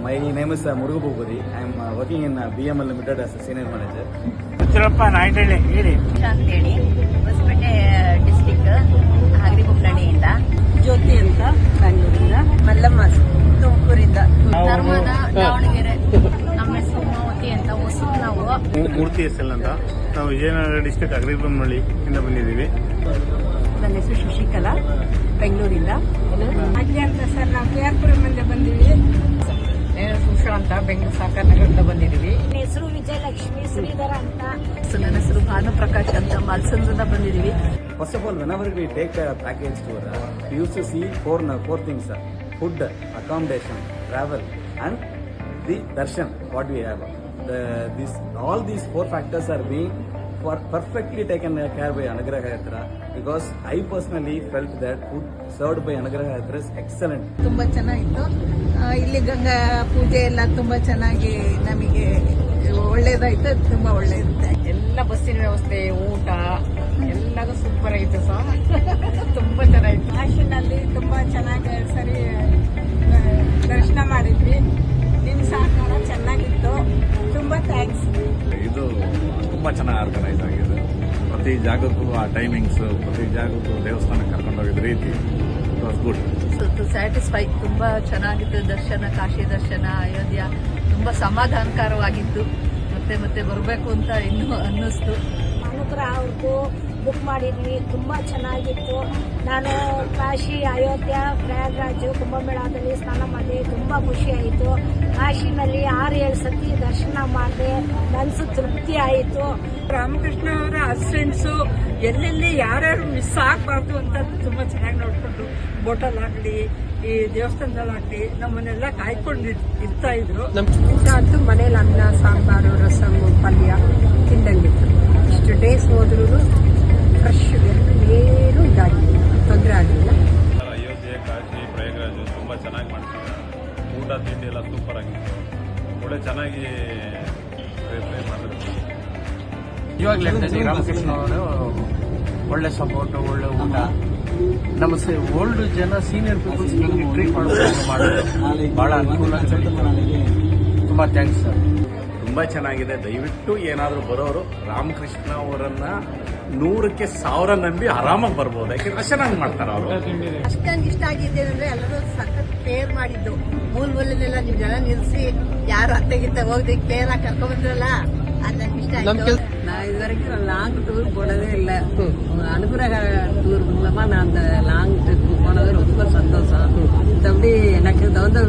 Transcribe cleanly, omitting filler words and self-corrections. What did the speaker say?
My name is Muruga Bhupuri. I am working in BML Limited as a senior manager. ಉತ್ತರಪ್ಪ ನಾಯ್ಡಳ್ಳಿ ಹೇಳಿ ಅಂತೇಳಿ Hosapete district ಹಗರಿಬೊಮ್ಮನಹಳ್ಳಿಯಿಂದ. ಜ್ಯೋತಿ ಅಂತ ಬೆಂಗಳೂರಿಂದ. ಮಲ್ಲಮ್ಮ ತುಮಕೂರಿಂದ. ಧರ್ಮದ ದಾವಣಗೆರೆ. ನಮ್ಮ ಹೆಸರು ಉಮಾವತಿ ಅಂತ ಹೊಸದು ನಾವು. ಮೂರ್ತಿ ಎಸ್ಎಲ್ ಅಂತ ನಾವು ವಿಜಯನಗರ ಡಿಸ್ಟಿಕ್ ಹಗರಿಬೊಮ್ಮನಹಳ್ಳಿ ಇಂದ ಬಂದಿದ್ದೀವಿ. ನನ್ನ ಹೆಸರು ಶಶಿಕಲಾ ಬೆಂಗಳೂರಿಂದ. ಹಾಗೆ ಅಂತ ಸರ್ ನಾವು ಕೇರ್ಪುರಮಿಂದ ಬಂದಿವಿ. ಸುಶಾ ಅಂತ ಬೆಂಗಳೂರು ಸಾಕರ್ ನಗರದಿಂದ ಬಂದಿದ್ದೀವಿ. ನನ್ನ ಹೆಸರು ವಿಜಯಲಕ್ಷ್ಮಿ ಶ್ರೀಧರ ಅಂತ. ನನ್ನ ಹೆಸರು ಭಾನುಪ್ರಕಾಶ್ ಅಂತ ಮಲ್ಸಂದ್ರಿಂದ ಬಂದಿದ್ದೀವಿ. First of all, whenever we take a package tour, we used to see four things: food, accommodation, travel, and the darshan. What we have, all these four factors are being perfectly taken care by Anugraha Yatra, because I personally felt that food served by Anugraha Yatra is excellent. ತುಂಬಾ ಚೆನ್ನಾಗಿತ್ತು. ಇಲ್ಲಿ ಗಂಗಾ ಪೂಜೆ ಎಲ್ಲ ತುಂಬಾ ಚೆನ್ನಾಗಿ ನಮಗೆ ಒಳ್ಳೇದಾಯ್ತು. ತುಂಬಾ ಒಳ್ಳೇದಿದೆ. ಎಲ್ಲ ಬಸ್ಸಿನ ವ್ಯವಸ್ಥೆ, ಊಟ ಎಲ್ಲದೂ ಸೂಪರ್ ಆಯ್ತು ಸರ್. ತುಂಬಾ ಚೆನ್ನಾಗಿತ್ತು. ಕಾಶಿನಲ್ಲಿ ತುಂಬಾ ಚೆನ್ನಾಗಿ ಸರಿ ದರ್ಶನ ಮಾಡಿದ್ವಿ. ನಿಮ್ಮ ಸಹಕಾರ ಚೆನ್ನಾಗಿತ್ತು. ತುಂಬಾ ಥ್ಯಾಂಕ್ಸ್. ಇದು ತುಂಬಾ ಚೆನ್ನಾಗಿ ಆರ್ಗನೈಸ್ ಆಗಿದೆ. ಪ್ರತಿ ಜಾಗಕ್ಕೂ ಆ ಟೈಮಿಂಗ್ಸ್, ಪ್ರತಿ ಜಾಗಕ್ಕೂ ದೇವಸ್ಥಾನಕ್ಕೆ ಕರ್ಕೊಂಡೋಗಿದ ರೀತಿ ಇಟ್ ವಾಸ್ ಗುಡ್. ಸ್ಯಾಟಿಸ್ಫೈ. ತುಂಬಾ ಚೆನ್ನಾಗಿತ್ತು ದರ್ಶನ, ಕಾಶಿ ದರ್ಶನ, ಅಯೋಧ್ಯ ತುಂಬಾ ಸಮಾಧಾನಕರವಾಗಿತ್ತು. ಮತ್ತೆ ಬರಬೇಕು ಅಂತ ಇನ್ನೂ ಅನ್ನಿಸ್ತು. ಅನುಗ್ರಹ ಅವ್ರದ್ದು ಬುಕ್ ಮಾಡಿದ್ವಿ. ತುಂಬಾ ಚೆನ್ನಾಗಿತ್ತು. ನಾನು ಕಾಶಿ, ಅಯೋಧ್ಯ, ಪ್ರಯಾಗ್ರಾಜ್, ಕುಂಭಮೇಳದಲ್ಲಿ ಸ್ನಾನ ಮಾಡಿ ತುಂಬಾ ಖುಷಿ ಆಯಿತು. ಕಾಶಿನಲ್ಲಿ 6-7 ಸತಿ ದರ್ಶನ ಮಾಡಿದೆ. ಮನಸ್ಸು ತೃಪ್ತಿ ಆಯಿತು. ರಾಮಕೃಷ್ಣ ಅವರ ಅಸಿಸ್ಟೆಂಟ್ಸು ಎಲ್ಲೆಲ್ಲಿ ಯಾರ್ಯಾರು ಮಿಸ್ ಆಗಬಾರ್ದು ಅಂತ ತುಂಬಾ ಚೆನ್ನಾಗಿ ನೋಡ್ಕೊಂಡು ಬೋಟಲ್ಲಾಗ್ಲಿ, ಈ ದೇವಸ್ಥಾನದಲ್ಲಾಗ್ಲಿ ನಮ್ಮನ್ನೆಲ್ಲ ಕಾಯ್ಕೊಂಡು ಇರ್ತಾ ಇದ್ರು. ಅಂತೂ ಮನೇಲಿ ಅನ್ನ, ಸಾಂಬಾರು, ರಸಮ್, ಪಲ್ಯ ತಿಂದಂಗಿತ್ತು. ಇಷ್ಟು ಡೇಸ್ ಹೋದ್ರೂ ಫ್ರೆಶ್ ಏನು ಇದಾಗಿಲ್ಲ, ತೊಂದರೆ ಆಗಲಿಲ್ಲ. ಅಯೋಧ್ಯೆ, ಕಾಶಿ, ಪ್ರಯಾಗ್ರಾಜ್ ತುಂಬ ಚೆನ್ನಾಗಿ ಮಾಡ್ತಿದ್ದಾರೆ. ಊಟ ತಿಂಡಿ ಎಲ್ಲ ಸೂಪರ್ ಆಗಿತ್ತು. ಒಳ್ಳೆ ಚೆನ್ನಾಗಿ ಮಾಡಿದ್ರು. ಇವಾಗಲೇ ರಾಮಕೃಷ್ಣ ಅವರು ಒಳ್ಳೆ ಸಪೋರ್ಟ್, ಒಳ್ಳೆ ಊಟ. ನಮ್ಮ ಓಲ್ಡ್ ಜನ ಸೀನಿಯರ್ ಪೀಪಲ್ಸ್ ಟ್ರೀಟ್ ಮಾಡೋದು ಬಹಳ ಅನುಕೂಲ. ತುಂಬಾ ಥ್ಯಾಂಕ್ಸ್ ಸರ್. ತುಂಬ ಚೆನ್ನಾಗಿದೆ. ದಯವಿಟ್ಟು ಏನಾದರೂ ಬರೋರು ರಾಮಕೃಷ್ಣ ಅವರನ್ನ 100ಕ್ಕೆ 1000 ನಂಬಿ ಆರಾಮಾಗಿ ಬರ್ಬೋದು. ಯಾಕೆಂದ್ರೆ ಚೆನ್ನಾಗಿ ಮಾಡ್ತಾರೆ ಅವರು. ಅಷ್ಟೊಂದು ಇಷ್ಟ ಆಗಿದೆ ಅಂದ್ರೆ ಎಲ್ಲರೂ ಸಖತ್ ಕೇರ್ ಮಾಡಿದ್ದು. ಮೂಲನೆಲ್ಲ ನಿಮ್ ಜನ ನಿಲ್ಸಿ ಯಾರು ಅತ್ತೆಗಿತ್ತ ಹೋಗಿ ಕೇರ್ ಆಗಿ ಕರ್ಕೊಂಡ್ ಬಂದ್ರಲ್ಲ, ಅದು ನಂಗೆ ಇಷ್ಟ ಆಯ್ತು. ನಾ ಇದುವರೆಗೂ ಲಾಂಗ್ ಟೂರ್ போனதே இல்லை. அனுகிரக டூர் மூலமா நான் அந்த லாங் ட்ரிப் போனது ரொம்ப சந்தோஷம். மற்றபடி எனக்கு தகுந்த